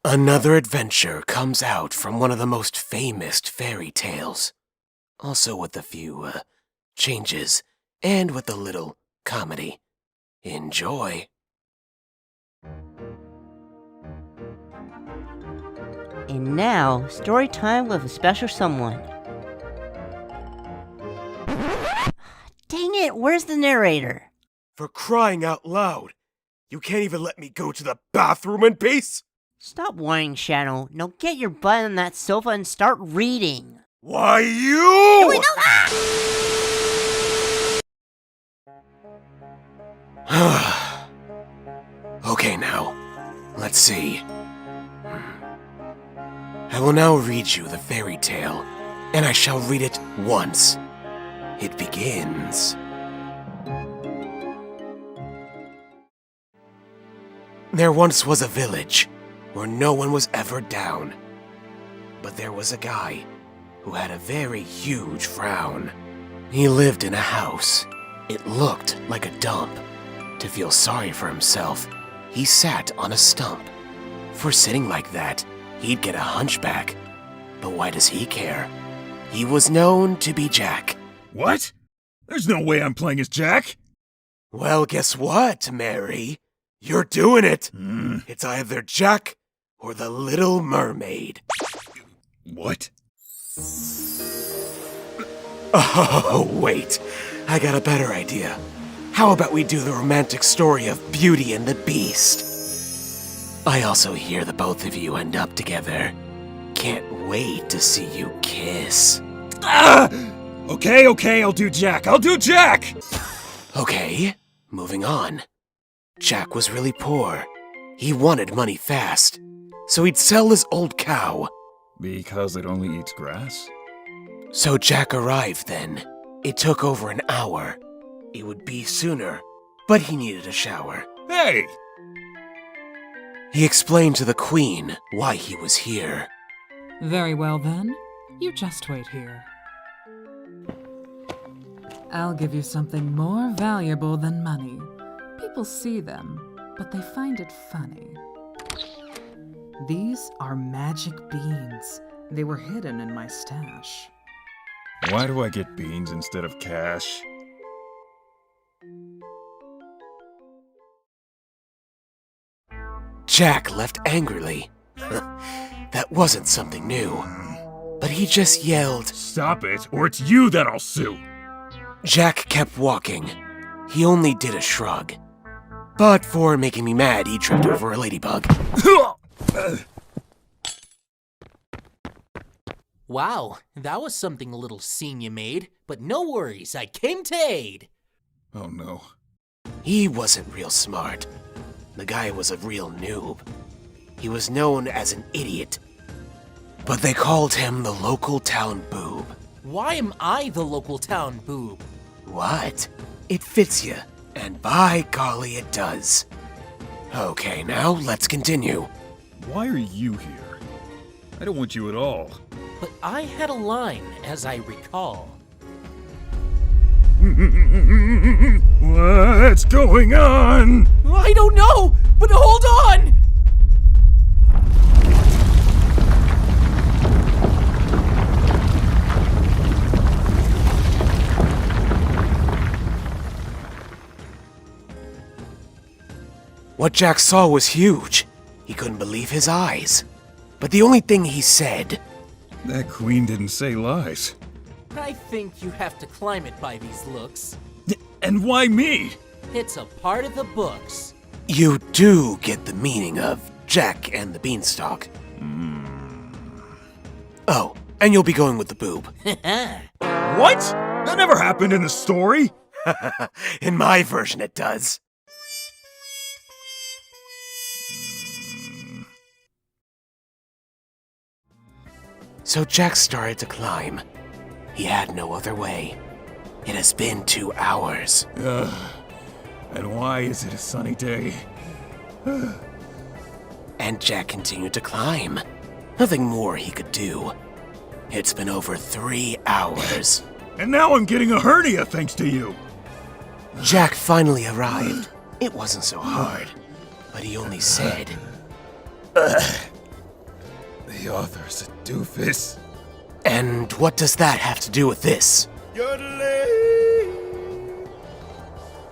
Another adventure comes out from one of the most famous fairy tales. Also with a few, changes, and with a little comedy. Enjoy. And now, story time with a special someone. Dang it, where's the narrator? For crying out loud! You can't even let me go to the bathroom in peace? Stop whining, Shadow. Now get your butt on that sofa and start reading. Why you? Wait, no! Okay now, let's see. I will now read you the fairy tale, and I shall read it once. It begins. There once was a village where no one was ever down. But there was a guy who had a very huge frown. He lived in a house. It looked like a dump. To feel sorry for himself, he sat on a stump. For sitting like that, he'd get a hunchback. But why does he care? He was known to be Jack. What? There's no way I'm playing as Jack. Well, guess what, Mary? You're doing it. It's either Jack or the Little Mermaid. What? Oh, wait. I got a better idea. How about we do the romantic story of Beauty and the Beast? I also hear the both of you end up together. Can't wait to see you kiss. Okay, I'll do Jack. Okay, moving on. Jack was really poor. He wanted money fast, so he'd sell his old cow. Because it only eats grass? So Jack arrived then. It took over an hour. It would be sooner, but he needed a shower. Hey! He explained to the queen why he was here. Very well then, you just wait here. I'll give you something more valuable than money. People see them, but they find it funny. These are magic beans. They were hidden in my stash. Why do I get beans instead of cash? Jack left angrily. That wasn't something new. But he just yelled, Stop it, or it's you that I'll sue! Jack kept walking. He only did a shrug. But for making me mad, he tripped over a ladybug. Wow, that was something a little scene you made, but no worries, I came to aid. Oh no. He wasn't real smart. The guy was a real noob. He was known as an idiot. But they called him the local town boob. Why am I the local town boob? What? It fits you, and by golly it does. Okay, now let's continue. Why are you here? I don't want you at all. But I had a line, as I recall. What's going on? I don't know, but hold on! What Jack saw was huge. He couldn't believe his eyes. But the only thing he said... That queen didn't say lies. I think you have to climb it by these looks. And why me? It's a part of the books. You do get the meaning of Jack and the Beanstalk. Oh, and you'll be going with the boob. What? That never happened in the story. In my version it does. So Jack started to climb. He had no other way. It has been 2 hours. And why is it a sunny day? And Jack continued to climb. Nothing more he could do. It's been over 3 hours. And now I'm getting a hernia thanks to you. Jack finally arrived. It wasn't so hard, but he only said, The author's a doofus. And what does that have to do with this?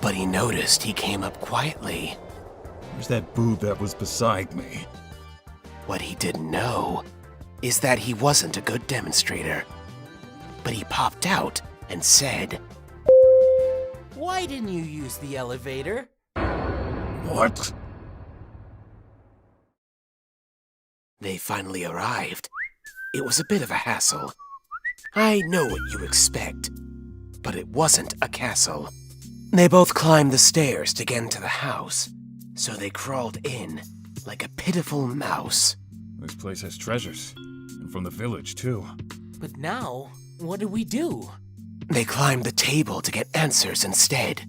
But he noticed he came up quietly. Where's that boob that was beside me? What he didn't know is that he wasn't a good demonstrator. But he popped out and said, Why didn't you use the elevator? What? They finally arrived. It was a bit of a hassle. I know what you expect, but it wasn't a castle. They both climbed the stairs to get into the house, so they crawled in like a pitiful mouse. This place has treasures. And from the village, too. But now, what do we do? They climbed the table to get answers instead,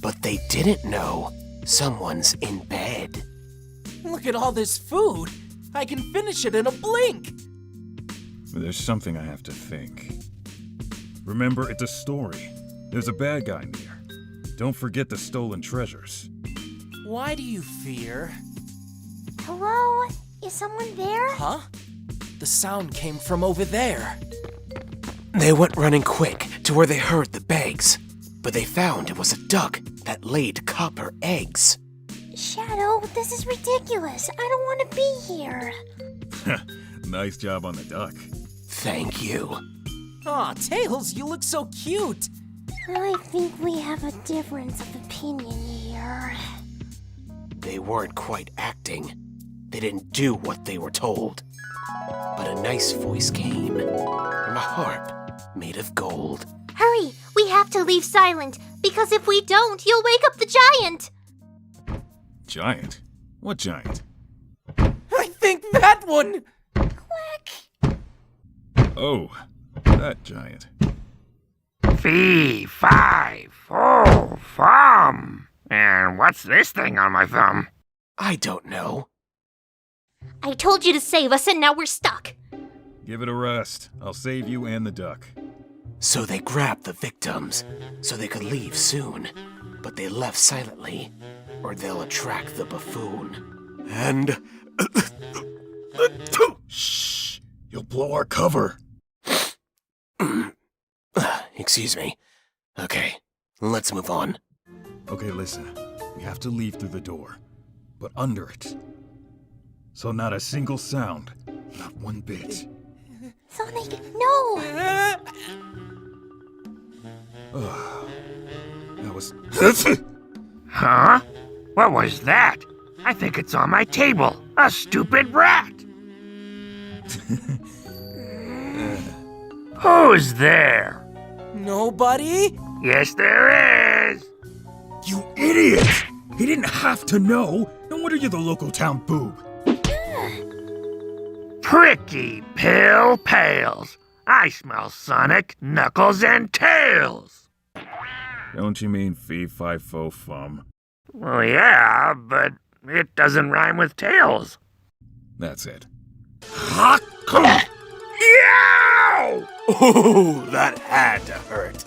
but they didn't know someone's in bed. Look at all this food. I can finish it in a blink. There's something I have to think. Remember, it's a story. There's a bad guy near. Don't forget the stolen treasures. Why do you fear? Hello? Is someone there? Huh? The sound came from over there. They went running quick to where they heard the bags, but they found it was a duck that laid copper eggs. Shadow, this is ridiculous. I don't want to be here. Nice job on the duck. Thank you. Aw, Tails, you look so cute. I think we have a difference of opinion here. They weren't quite acting. They didn't do what they were told. But a nice voice came from a harp made of gold. Hurry, we have to leave silent, because if we don't, you'll wake up the giant. Giant? What giant? I think that one. Quack. Oh, that giant. Fee, fi, fo, fum. And what's this thing on my thumb? I don't know. I told you to save us, and now we're stuck. Give it a rest. I'll save you and the duck. So they grabbed the victims so they could leave soon. But they left silently, or they'll attract the buffoon. And... Shh! You'll blow our cover. Excuse me. Okay, let's move on. Okay, listen. We have to leave through the door, but under it. So not a single sound. Not one bit. Sonic, no! That was... Huh? What was that? I think it's on my table. A stupid rat. Who's there? Nobody? Yes, there is. You idiot! He didn't have to know. No wonder you're the local town boob. Pricky pill pails. I smell Sonic, Knuckles, and Tails. Don't you mean fee, fi, fo, fum? Well, yeah, but it doesn't rhyme with Tails. That's it. Yow! Oh, that had to hurt.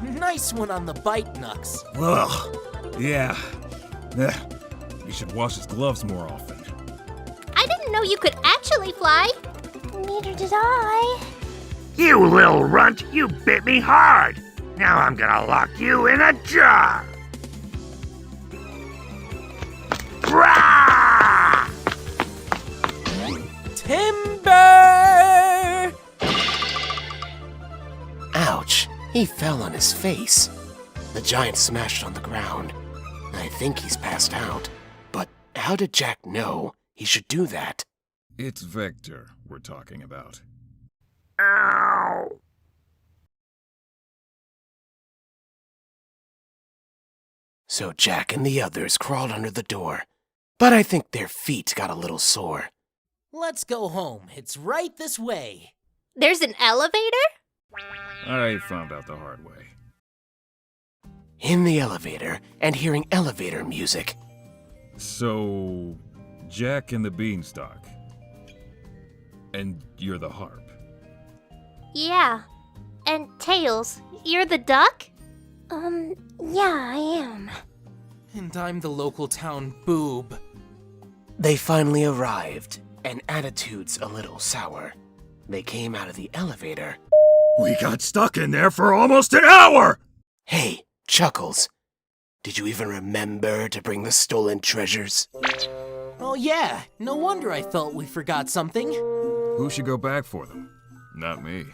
Nice one on the bite, Nux. Ugh. Yeah. You should wash his gloves more often. I didn't know you could actually fly. Neither did I. You little runt, you bit me hard. Now I'm gonna lock you in a jar. Rah! Timber! Ouch, he fell on his face. The giant smashed on the ground. I think he's passed out. But how did Jack know he should do that? It's Vector we're talking about. Ow! So Jack and the others crawled under the door. But I think their feet got a little sore. Let's go home. It's right this way. There's an elevator? I found out the hard way. In the elevator and hearing elevator music. So, Jack and the Beanstalk. And you're the harp. Yeah. And Tails, you're the duck? Yeah, I am. And I'm the local town boob. They finally arrived and attitudes a little sour. They came out of the elevator. We got stuck in there for almost an hour! Hey, Chuckles, did you even remember to bring the stolen treasures? Oh yeah, no wonder I felt we forgot something. Who should go back for them? Not me.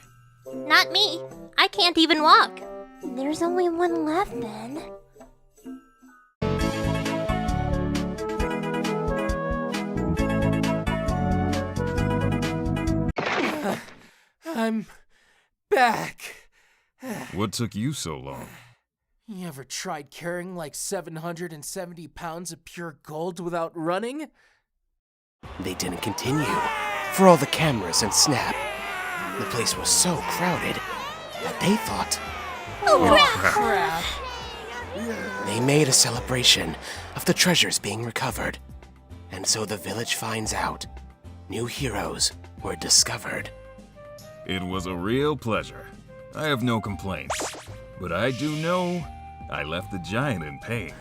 Not me. I can't even walk. There's only one left then. I'm back. What took you so long? You ever tried carrying like 770 pounds of pure gold without running? They didn't continue. For all the cameras and Snap, the place was so crowded that they thought Crap. they made a celebration of the treasures being recovered. And so the village finds out new heroes were discovered. It was a real pleasure. I have no complaints. But I do know I left the giant in pain.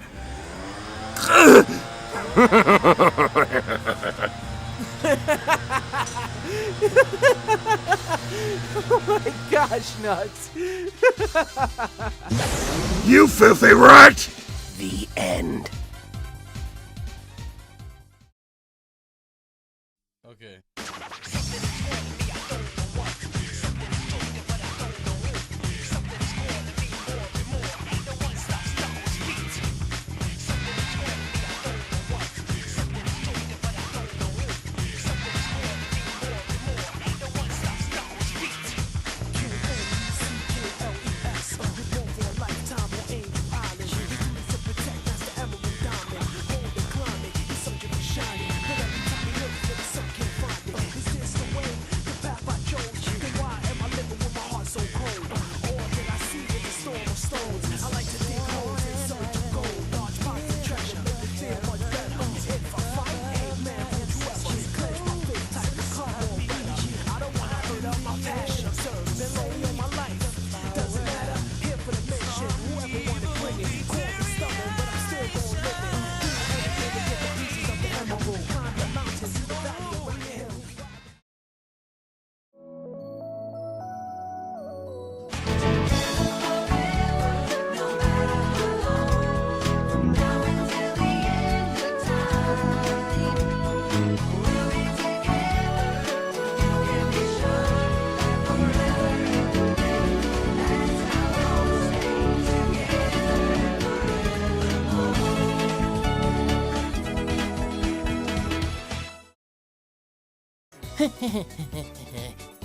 Oh my gosh, Nuts. You filthy rat! The end. Okay.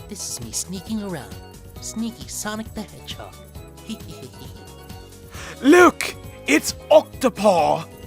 This is me sneaking around. Sneaky Sonic the Hedgehog. Look! It's Octopaw!